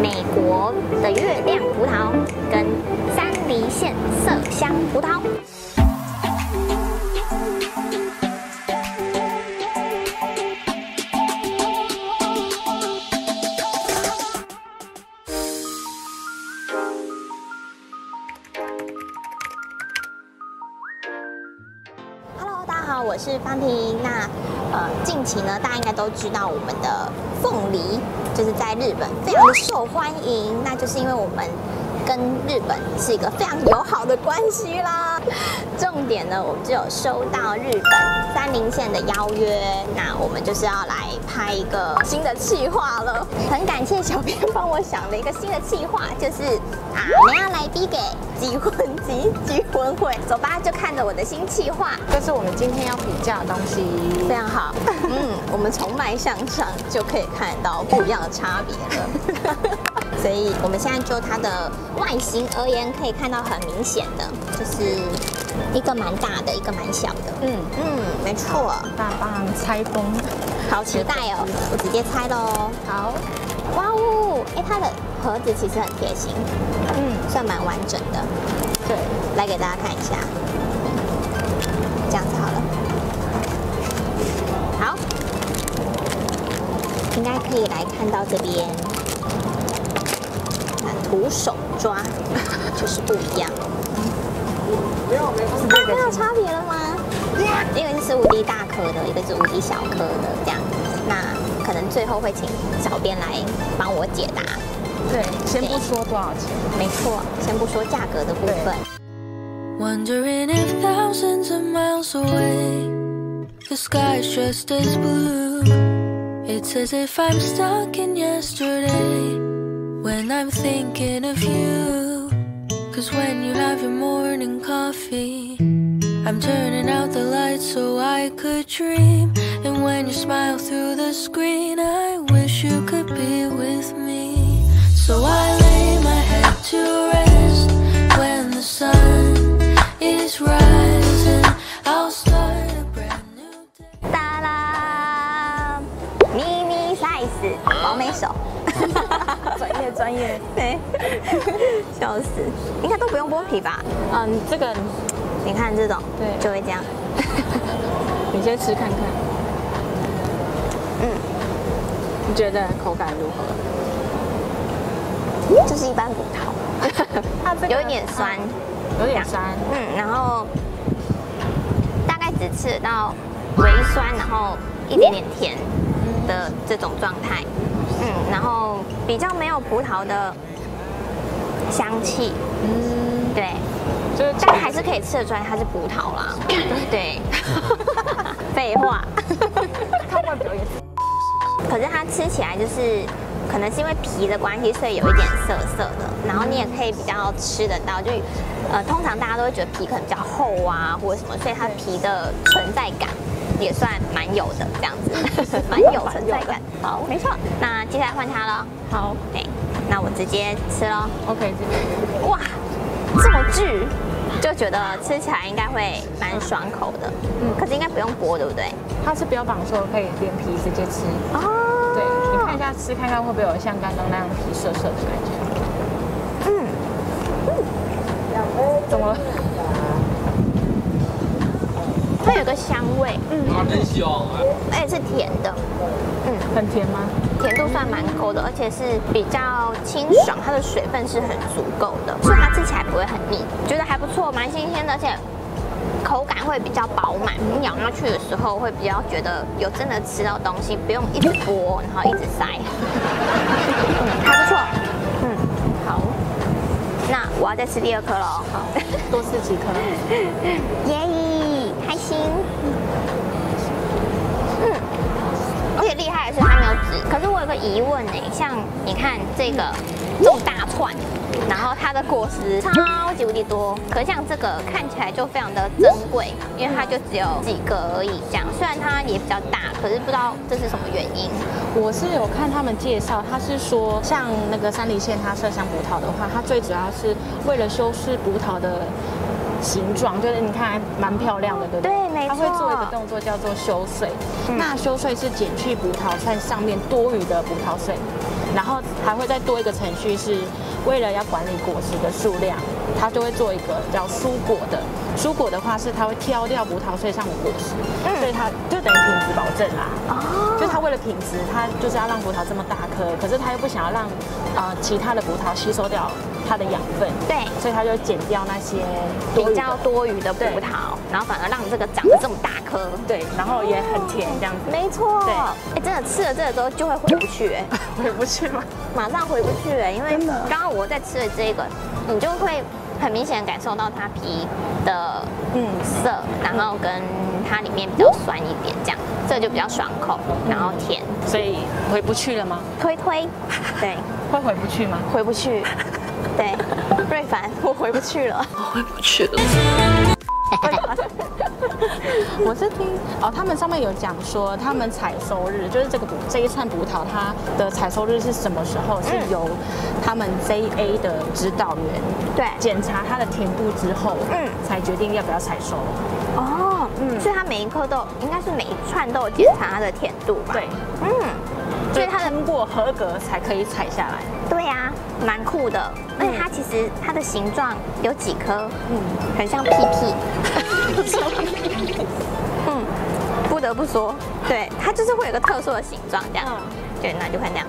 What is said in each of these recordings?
美国的月亮葡萄跟山梨县麝香葡萄。Hello， 大家好，我是方婷。那近期呢，大家应该都知道我们的凤梨就是在日本非常的受欢迎，那就是因为我们跟日本是一个非常友好的关系啦。重点呢，我们就有收到日本山梨县的邀约，那我们就是要来拍一个新的企划了。很感谢小编帮我想了一个新的企划，就是我们要来比给集婚集聚婚会。走吧，就看着我的新企划。这是我们今天要比较的东西，非常好。我们从卖相上就可以看到不一样的差别了。所以我们现在就它的外形而言，可以看到很明显的，就是一个蛮大的，一个蛮小的。没错。大帮拆封，好期待哦！我直接拆喽。好。哇哦，它的盒子其实很贴心，算蛮完整的。对，来给大家看一下，这样子好了。好，应该可以来看到这边。徒手抓就是不一样，看到差别了吗？一个是15滴大颗的，一个是5滴小颗的，这样。那可能最后会请小编来帮我解答。对，先不说多少钱，没错，先不说价格的部分。Wondering if thousands of miles away, the sky is just as blue. It's as if I'm stuck in yesterday.When I'm thinking of you, 'cause when you have your morning coffee, I'm turning out the lights so I could dream. And when you smile through the screen, I wish you could be with me. So I lay my head to rest when the sun is rising. I'll start a brand new day. 哒啦，咪咪 size 完美手。专业，对，笑死，应该都不用剥皮吧？这个你看这种，对，就会这样。你先吃看看，你觉得口感如何？就是一般葡萄，有一点酸，有点酸，然后大概只吃得到微酸，然后一点点甜的这种状态。然后比较没有葡萄的香气，对，但还是可以吃得出来它是葡萄啦，对，废话，它外表也是，可是它吃起来就是可能是因为皮的关系，所以有一点涩涩的，然后你也可以比较吃得到，就通常大家都会觉得皮可能比较厚啊或者什么，所以它皮的存在感也算蛮有的，这样子，蛮有存在感。好，没错。那接下来换它了。好，那我直接吃咯。OK， 哇，这么巨，就觉得吃起来应该会蛮爽口的。可是应该不用剥，对不对？它是标榜说可以连皮直接吃。哦。对，你看一下吃看看会不会有像刚刚那样皮涩涩的感觉。怎么了？它有个香味，很香啊，而且是甜的，很甜吗？甜度算蛮够的，而且是比较清爽，它的水分是很足够的，所以它吃起来不会很腻，觉得还不错，蛮新鲜的，而且口感会比较饱满，你咬下去的时候会比较觉得有真的吃到东西，不用一直剥，然后一直塞，还不错，好，那我要再吃第2颗喽，好，多吃几颗，耶！开心，而且厉害的是它没有籽。可是我有个疑问呢，像你看这个这么大串，然后它的果实超级无敌多，可是像这个看起来就非常的珍贵，因为它就只有几个而已。这样虽然它也比较大，可是不知道这是什么原因。我是有看他们介绍，他是说像那个山梨县它麝香葡萄的话，它最主要是为了修饰葡萄的形状，就是你看蛮漂亮的，对不对？对，没错。它会做一个动作叫做修碎，那修碎是减去葡萄串上面多余的葡萄碎，然后还会再多一个程序，是为了要管理果实的数量，它就会做一个叫疏果的。疏果的话是它会挑掉葡萄碎上的果实，所以它就等于品质保证啦。哦，就是它为了品质，它就是要让葡萄这么大颗，可是它又不想要让其他的葡萄吸收掉它的养分，对，所以它就减掉那些比较多余的葡萄，然后反而让这个长得这么大颗，对，然后也很甜这样子。没错，对，哎，真的吃了这个之后就会回不去，哎，回不去吗？马上回不去，哎，因为刚刚我在吃的这个，你就会很明显感受到它皮的色，然后跟它里面比较酸一点，这样，这就比较爽口，然后甜，所以回不去了吗？推，对，会回不去吗？回不去，对，瑞凡，我回不去了，我回不去了。我是听他们上面有讲说，他们采收日就是这一串葡萄，它的采收日是什么时候？是由他们 JA 的指导员对检查它的甜度之后，才决定要不要采收。哦，所以它每一颗都应该是每一串都有检查它的甜度吧？对，所以它的通过合格才可以采下来。对呀，蛮酷的。而且它其实它的形状有几颗，很像屁屁。不得不说，对，它就是会有个特殊的形状，这样。对，那就会那样。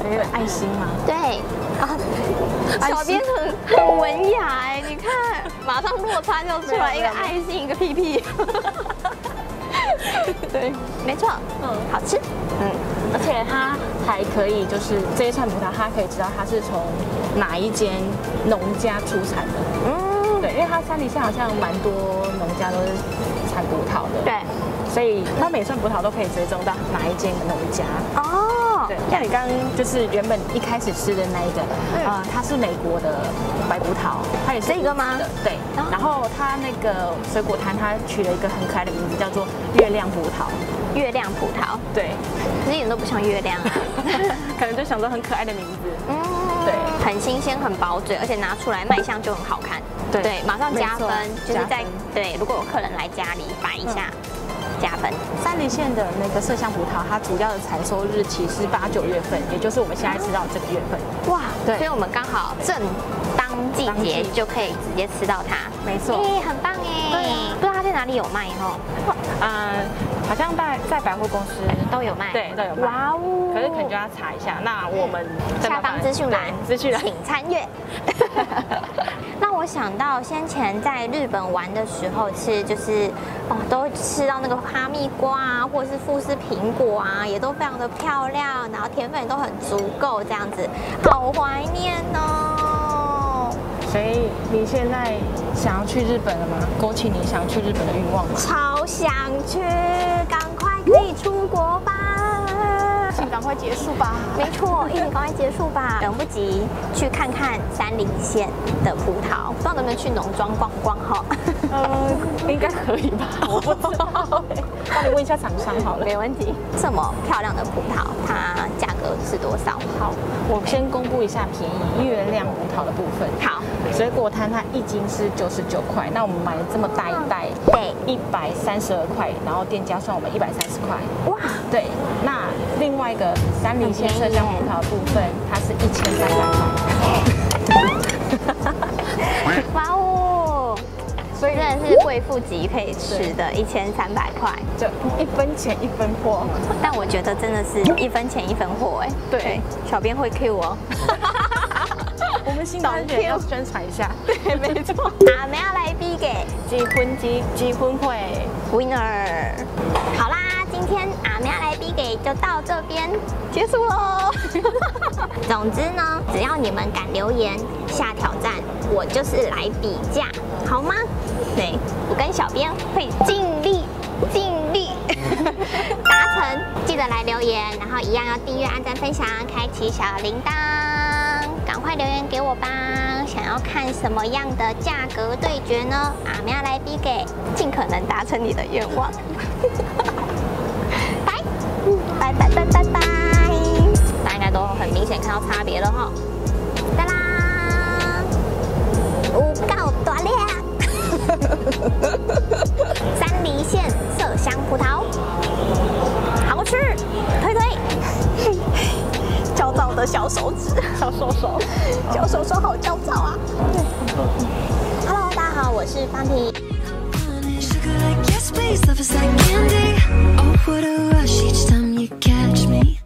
有点爱心吗？对。小编很文雅哎，你看，马上落差就出来，一个爱心，一个屁屁。对，没错，好吃，而且它还可以，就是这一串葡萄，它可以知道它是从哪一间农家出产的，对，因为它山梨县好像蛮多农家都是产葡萄的，对，所以它每串葡萄都可以追踪到哪一间的农家。哦，对，像你刚刚就是原本一开始吃的那一个，它是美国的白葡萄，它也是这个吗？对，然后它那个水果摊，它取了一个很可爱的名字，叫做月亮葡萄。月亮葡萄，对，可是一点都不像月亮啊，可能就想说很可爱的名字。对，很新鲜，很薄嘴，而且拿出来卖相就很好看。对，马上加分，就是在对，如果有客人来家里摆一下。加分。山梨县的那个麝香葡萄，它主要的采收日期是8、9月份，也就是我们现在吃到这个月份。哇，对，所以我们刚好正当季节就可以直接吃到它。没错，很棒哎！不知道它在哪里有卖哦？好像在百货公司都有卖，对，都有卖。哇哦！可是可能就要查一下。那我们下方资讯栏请参阅。让我想到先前在日本玩的时候吃，就是都吃到那个哈密瓜啊，或者是富士苹果啊，也都非常的漂亮，然后甜分也都很足够，这样子，好怀念哦。所以你现在想要去日本了吗？勾起你想要去日本的欲望吗？超想去，赶快可以出国吧！请赶快结束吧！没错，一起赶快结束吧！等不及去看看山梨县的葡萄，不知道能不能去农庄逛逛哈？应该可以吧？我不知道，帮你问一下厂商好了。没问题。这么漂亮的葡萄，它价格是多少？好，我先公布一下便宜月亮葡萄的部分。好，水果摊它一斤是99块，那我们买了这么大一袋，对，132块，然后店家算我们130块。哇，对，那另外一个山梨县麝香葡萄的部分，它是1300块。哇哦！所以真的是贵妇级可以吃的1300块，就1分钱1分货。但我觉得真的是1分钱1分货哎。对，小编会 Q 我。我们新导演要宣传一下。对，没错。阿妹要来比给结婚会 winner。好啦，今天阿妹要来比给就到这边结束喽。总之呢，只要你们敢留言下挑战，我就是来比价，好吗？对，我跟小编会尽力达成。记得来留言，然后一样要订阅、按赞、分享、开启小铃铛，赶快留言给我吧！想要看什么样的价格对决呢？阿妹要来比给，尽可能达成你的愿望。拜拜。大家应该都很明显看到差别了哈。哒啦，有够大量。山梨县麝香葡萄，好吃，推推。焦躁的小手指，小手手好焦躁啊。Hello， 大家好，我是方婷。 Sugar like yes, please, love is like candy. Oh, what a rush each time you catch me.